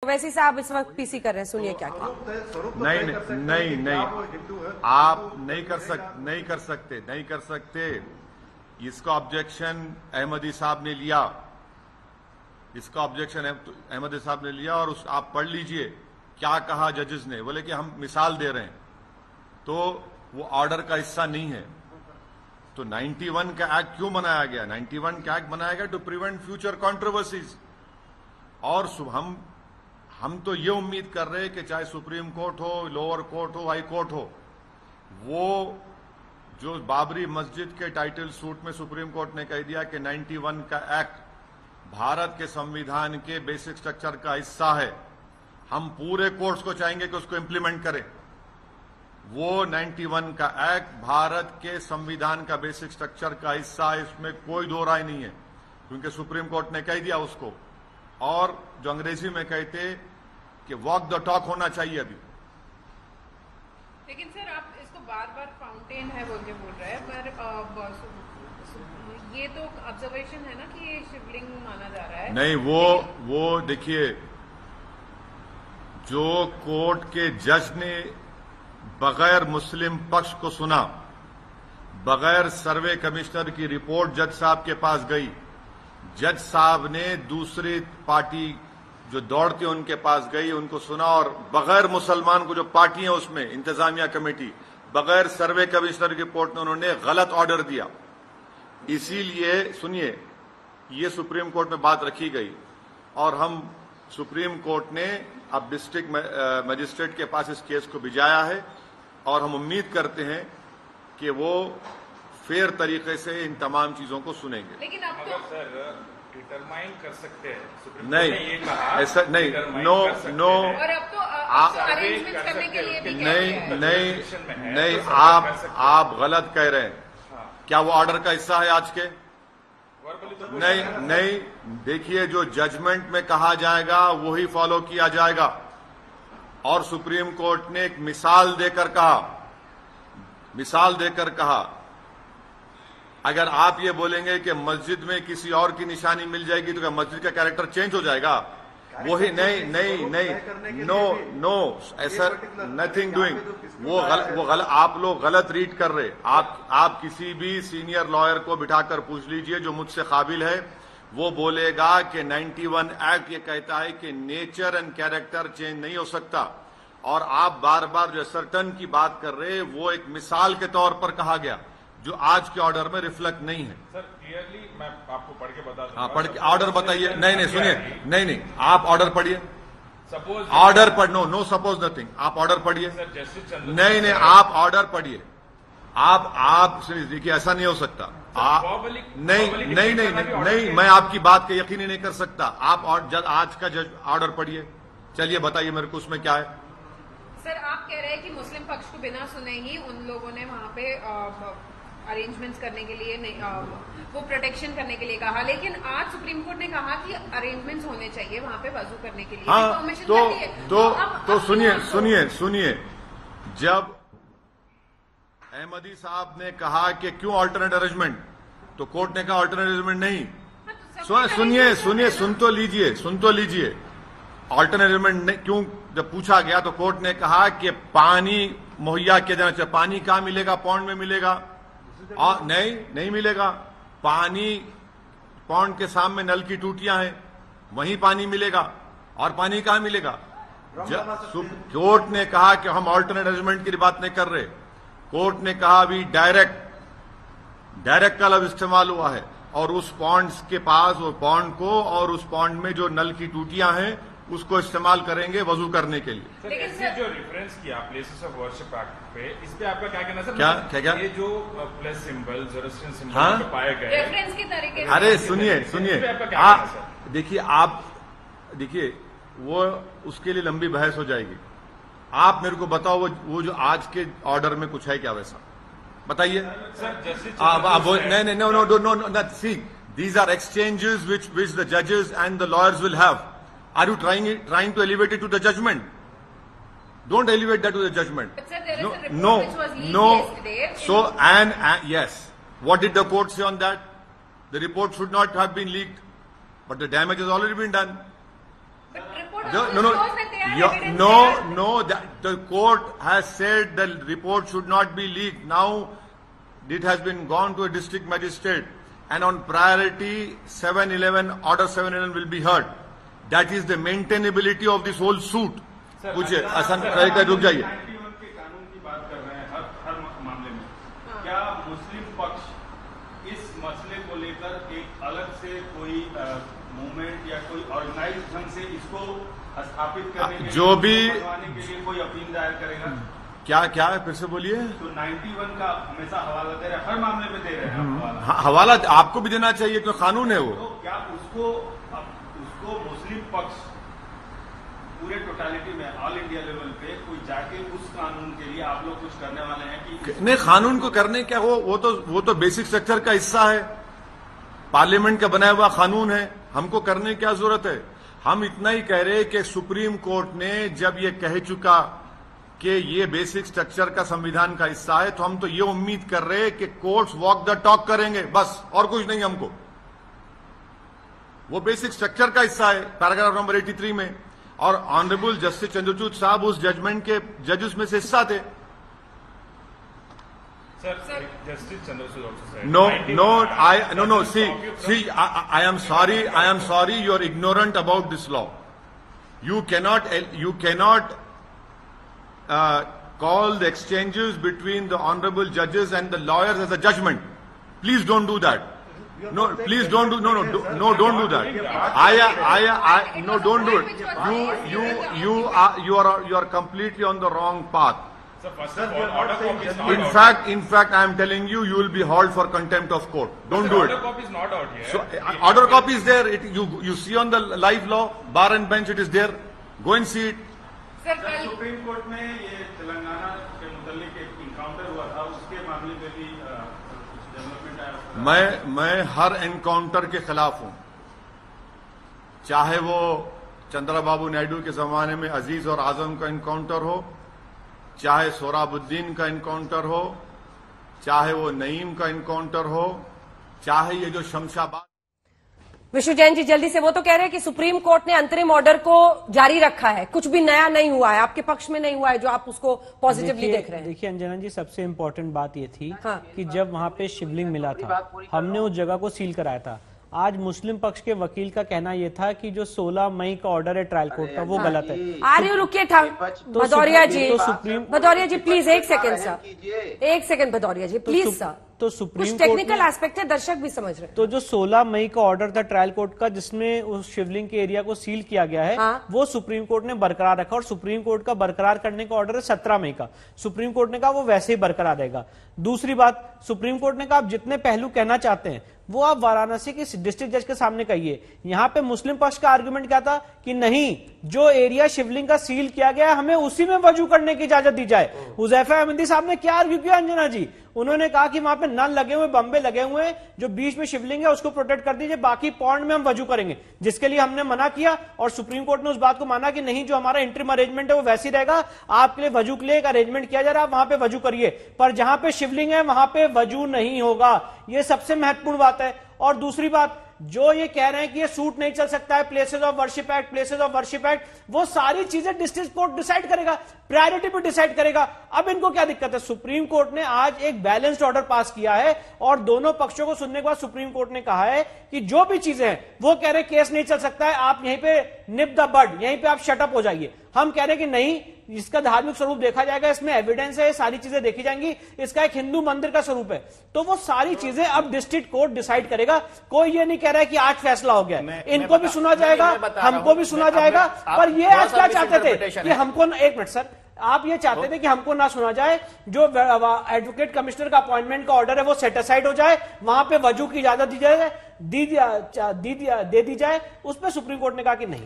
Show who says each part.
Speaker 1: वैसे साहब इस वक्त पीसी कर रहे हैं, सुनिए क्या क्या।
Speaker 2: नहीं, आप नहीं कर सकते। इसका ऑब्जेक्शन अहमदी साहब ने लिया, और आप पढ़ लीजिए क्या कहा जजेस ने। बोले कि हम मिसाल दे रहे हैं, तो वो ऑर्डर का हिस्सा नहीं है। तो 91 का एक्ट क्यों बनाया गया? 91 का एक्ट बनाया गया टू प्रिवेंट फ्यूचर कंट्रोवर्सीज। और हम तो ये उम्मीद कर रहे हैं कि चाहे सुप्रीम कोर्ट हो, लोअर कोर्ट हो, हाई कोर्ट हो, वो जो बाबरी मस्जिद के टाइटल सूट में सुप्रीम कोर्ट ने कह दिया कि 91 का एक्ट भारत के संविधान के बेसिक स्ट्रक्चर का हिस्सा है, हम पूरे कोर्ट्स को चाहेंगे कि उसको इंप्लीमेंट करें। वो 91 का एक्ट भारत के संविधान का बेसिक स्ट्रक्चर का हिस्सा है, इसमें कोई दो राय नहीं है, क्योंकि सुप्रीम कोर्ट ने कह दिया उसको। और जो अंग्रेजी में कहते कि वॉक द टॉक होना चाहिए अभी।
Speaker 3: लेकिन सर आप इसको बार बार फाउंटेन है बोल के बोल रहे हैं, पर ये तो ऑब्जर्वेशन है ना कि ये शिवलिंग माना जा रहा है।
Speaker 2: नहीं, वो देखिए, जो कोर्ट के जज ने बगैर मुस्लिम पक्ष को सुना, बगैर सर्वे कमिश्नर की रिपोर्ट जज साहब के पास गई, जज साहब ने दूसरी पार्टी जो दौड़ती उनके पास गई, उनको सुना, और बगैर मुसलमान को जो पार्टी है उसमें इंतजामिया कमेटी, बगैर सर्वे कमिश्नर की रिपोर्ट में उन्होंने गलत ऑर्डर दिया। इसीलिए सुनिए, ये सुप्रीम कोर्ट में बात रखी गई, और हम सुप्रीम कोर्ट ने अब डिस्ट्रिक्ट मजिस्ट्रेट के पास इस केस को भिजाया है, और हम उम्मीद करते हैं कि वो फेयर तरीके से इन तमाम चीजों को सुनेंगे।
Speaker 3: लेकिन अब तो
Speaker 4: सर डिटरमाइन कर सकते हैं, सुप्रीम
Speaker 2: नहीं,
Speaker 4: कोर्ट ने ये कहा,
Speaker 2: ऐसा नहीं, नो,
Speaker 3: और अब तो अरेंजमेंट करने के लिए भी
Speaker 2: नहीं, आप गलत कह रहे हैं। क्या वो ऑर्डर का हिस्सा है आज के? नहीं, देखिए, जो जजमेंट में कहा जाएगा वही फॉलो किया जाएगा। और सुप्रीम कोर्ट ने एक मिसाल देकर कहा, अगर आप ये बोलेंगे कि मस्जिद में किसी और की निशानी मिल जाएगी तो क्या मस्जिद का कैरेक्टर चेंज हो जाएगा? वही नहीं, नो, ऐसा नथिंग डूइंग। वो गलत, आप लोग गलत रीड कर रहे। आप किसी भी सीनियर लॉयर को बिठाकर पूछ लीजिए जो मुझसे काबिल है, वो बोलेगा कि 91 एक्ट ये कहता है कि नेचर एंड कैरेक्टर चेंज नहीं हो सकता। और आप बार बार जो सर्टन की बात कर रहे हैं, वो एक मिसाल के तौर पर कहा गया, जो आज के ऑर्डर में रिफ्लेक्ट नहीं है।
Speaker 4: सर क्लियरली मैं आपको पढ़ के बता दूंगा।
Speaker 2: हाँ, पढ़ के ऑर्डर बताइए। नहीं, सुनिए, नहीं, आप ऑर्डर पढ़िए।
Speaker 4: सपोज
Speaker 2: ऑर्डर पढ़, नो सपोज नथिंग, आप ऑर्डर पढ़िए। नहीं, आप ऑर्डर पढ़िए। आप देखिए, ऐसा नहीं हो सकता। नहीं, मैं आपकी बात का यकीन ही नहीं कर सकता। आप आज का जज ऑर्डर पढ़िए। चलिए बताइए मेरे को उसमें क्या है।
Speaker 3: सर आप कह रहे हैं कि मुस्लिम पक्ष को बिना सुने ही उन लोगों ने वहां पे अरेंजमेंट्स करने के लिए वो प्रोटेक्शन करने के लिए कहा, लेकिन आज सुप्रीम कोर्ट ने कहा कि अरेंजमेंट्स होने चाहिए वहां पे वजू करने के लिए।
Speaker 2: हाँ, तो सुनिए, जब अहमदी साहब ने कहा कि क्यों अल्टरनेट अरेंजमेंट, तो कोर्ट ने कहा अल्टरनेट अरेंजमेंट नहीं। सुनिए, सुन तो लीजिए। अल्टरनेट अरेंजमेंट क्यों जब पूछा गया तो कोर्ट ने कहा कि पानी मुहैया किया जाना चाहिए। पानी कहां मिलेगा? पौंड में मिलेगा? और नहीं मिलेगा। पानी पौंड के सामने नल की टूटियां हैं, वहीं पानी मिलेगा। और पानी कहां मिलेगा? कोर्ट ने कहा कि हम अल्टरनेट अरेंजमेंट की बात नहीं कर रहे। कोर्ट ने कहा अभी डायरेक्ट का लफ्ज इस्तेमाल हुआ है, और उस पॉन्ड्स के पास, वो पॉन्ड को और उस पॉन्ड में जो नल की टूटियां हैं उसको इस्तेमाल करेंगे वजू करने के लिए।
Speaker 4: लेकिन सर जो रेफरेंस किया प्लेसेस ऑफ वर्शिप एक्ट पे, इस पे आपका क्या कहना सर?
Speaker 2: क्या
Speaker 4: ये जो प्लस सिंबल, ज़ोरोस्ट्रियन सिंबल पाए गए
Speaker 3: रेफरेंस के तरीके से।
Speaker 2: अरे सुनिए, देखिए वो उसके लिए लंबी बहस हो जाएगी। आप मेरे को बताओ वो जो आज के ऑर्डर में कुछ है क्या वैसा? बताइए। No, see these are exchanges which the judges and the lawyers will have. Are you trying to elevate it to the judgment? Don't elevate that to the judgment.
Speaker 3: But sir, there is a report which was leaked yesterday.
Speaker 2: So and yes, what did the court say on that? The report should not have been leaked, but the damage has already been done.
Speaker 3: But report
Speaker 2: The court has said the report should not be leaked. Now it has been gone to a district magistrate, and on priority 711 order 711 will be heard. That is the maintainability of this whole suit. पूछिए आसान रुक जाइए।
Speaker 4: 91 के कानून की बात कर रहे हैं हर मामले में, क्या मुस्लिम पक्ष इस मसले को लेकर एक अलग से कोई मूवमेंट या कोई ऑर्गेनाइज ढंग से इसको स्थापित करने के
Speaker 2: जो भी
Speaker 4: के लिए कोई अपील दायर करेगा?
Speaker 2: क्या है फिर से बोलिए।
Speaker 4: तो 91 का हमेशा हवाला दे रहे हैं, हर मामले में दे रहे हैं हवाला।
Speaker 2: हवाला आपको भी देना चाहिए क्योंकि कानून है वो।
Speaker 4: तो क्या उसको मुस्लिम पक्ष पूरे टोटालिटी में ऑल इंडिया लेवल पे कोई जाके उस कानून के लिए आप लोग कुछ करने वाले हैं कि
Speaker 2: नहीं? कानून को करने क्या वो तो बेसिक स्ट्रक्चर का हिस्सा है, पार्लियामेंट का बनाया हुआ कानून है, हमको करने की क्या जरूरत है। हम इतना ही कह रहे कि सुप्रीम कोर्ट ने जब ये कह चुका कि ये बेसिक स्ट्रक्चर का संविधान का हिस्सा है, तो हम तो ये उम्मीद कर रहे हैं कि कोर्ट्स वॉक द टॉक करेंगे, बस और कुछ नहीं। हमको वो बेसिक स्ट्रक्चर का हिस्सा है पैराग्राफ नंबर 83 में, और ऑनरेबल जस्टिस चंद्रचूड़ साहब उस जजमेंट के जजेस में से हिस्सा थे।
Speaker 4: Sir, Justice Chandrachud also said.
Speaker 2: No. See, I am sorry. You are ignorant about this law. You cannot call the exchanges between the honorable judges and the lawyers as a judgment. Please don't do that. No, please don't do. Don't do that. No, don't do it. You are completely on the wrong path.
Speaker 4: So first of all, order copy is not out.
Speaker 2: In fact, I am telling you, you will be hauled for contempt of court. Don't do it.
Speaker 4: Order copy is not out yet.
Speaker 2: So, order copy is there. You see on the live law, bar and bench, it is there. Go and see it.
Speaker 3: Sir कल
Speaker 4: supreme court में ये तेलंगाना के मुतालिक एक encounter हुआ था, उसके मामले में भी कुछ डेवलपमेंट आया।
Speaker 2: मैं हर एनकाउंटर के खिलाफ हूं, चाहे वो चंद्रबाबू नायडू के जमाने में अजीज और आजम का एनकाउंटर हो, चाहे सोहराबुद्दीन का एनकाउंटर हो, चाहे वो नईम का एनकाउंटर हो, चाहे ये जो शमशाबाद।
Speaker 1: विष्णु जैन जी जल्दी से, वो तो कह रहे हैं कि सुप्रीम कोर्ट ने अंतरिम ऑर्डर को जारी रखा है, कुछ भी नया नहीं हुआ है, आपके पक्ष में नहीं हुआ है, जो आप उसको पॉजिटिवली देख रहे हैं।
Speaker 5: देखिए अंजना जी, सबसे इम्पोर्टेंट बात ये थी कि
Speaker 1: हाँ।
Speaker 5: जब वहां पे शिवलिंग मिला था, हमने उस जगह को सील कराया था। आज मुस्लिम पक्ष के वकील का कहना यह था कि जो 16 मई का ऑर्डर है ट्रायल कोर्ट का, वो गलत है।
Speaker 1: आर्य रुकिए था भदौरिया जी, भदौरिया जी प्लीज एक सेकंड सर, एक second Bhadauria ji please sir.
Speaker 5: तो सुप्रीम
Speaker 1: कुछ टेक्निकल एस्पेक्ट है, दर्शक भी समझ रहे हैं।
Speaker 5: तो जो 16 मई का ऑर्डर था ट्रायल कोर्ट का, जिसमें उस शिवलिंग के एरिया को सील किया गया है, वो सुप्रीम कोर्ट ने बरकरार रखा, और सुप्रीम कोर्ट का बरकरार करने का ऑर्डर है 17 मई का। सुप्रीम कोर्ट ने कहा वो वैसे ही बरकरार रहेगा। दूसरी बात, सुप्रीम कोर्ट ने कहा आप जितने पहलू कहना चाहते हैं वो आप वाराणसी के डिस्ट्रिक्ट जज के सामने कहिए। यहां पे मुस्लिम पक्ष का आर्गुमेंट क्या था कि नहीं, जो एरिया शिवलिंग का सील किया गया हमें उसी में वजू करने की इजाजत दी जाए। हुजैफा अहमदी साहब ने क्या आर्ग्यू किया अंजना जी? उन्होंने कहा कि वहां पे नल लगे हुए, बम्बे लगे हुए हैं, जो बीच में शिवलिंग है उसको प्रोटेक्ट कर दीजिए, बाकी पॉन्ड में हम वजू करेंगे, जिसके लिए हमने मना किया। और सुप्रीम कोर्ट ने उस बात को माना कि नहीं, जो हमारा इंटरिम अरेंजमेंट है वो वैसे ही रहेगा, आपके लिए वजू के लिए एक अरेंजमेंट किया जा रहा है, आप वहां पे वजू करिए, पर जहां पे शिवलिंग है वहां पे वजू नहीं होगा। ये सबसे महत्वपूर्ण बात है। और दूसरी बात, जो ये कह रहे हैं कि ये सूट नहीं चल सकता है, places of worship act, places of worship act, वो सारी चीजें डिस्ट्रिक्ट कोर्ट डिसाइड करेगा, प्रायोरिटी पे डिसाइड करेगा। अब इनको क्या दिक्कत है? सुप्रीम कोर्ट ने आज एक बैलेंस्ड ऑर्डर पास किया है, और दोनों पक्षों को सुनने के बाद सुप्रीम कोर्ट ने कहा है कि जो भी चीजें हैं, वो कह रहे केस नहीं चल सकता है, आप यहीं पे निप द बड, यहीं पे आप शटअप हो जाइए। हम कह रहे हैं कि नहीं, इसका धार्मिक स्वरूप देखा जाएगा, इसमें एविडेंस है, सारी चीजें देखी जाएंगी, इसका एक हिंदू मंदिर का स्वरूप है, तो वो सारी चीजें अब डिस्ट्रिक्ट कोर्ट डिसाइड करेगा। कोई ये नहीं कह रहा है कि आज फैसला हो गया, इनको भी सुना जाएगा, हमको भी सुना जाएगा। पर ये आज क्या चाहते थे कि हमको, एक मिनट सर, आप ये चाहते थे कि हमको ना सुना जाए, जो एडवोकेट कमिश्नर का अपॉइंटमेंट का ऑर्डर है वो सेट असाइड हो जाए, वहां पे वजू की इजाजत दी जाए, दे दी जाए। उस पर सुप्रीम कोर्ट ने कहा कि नहीं।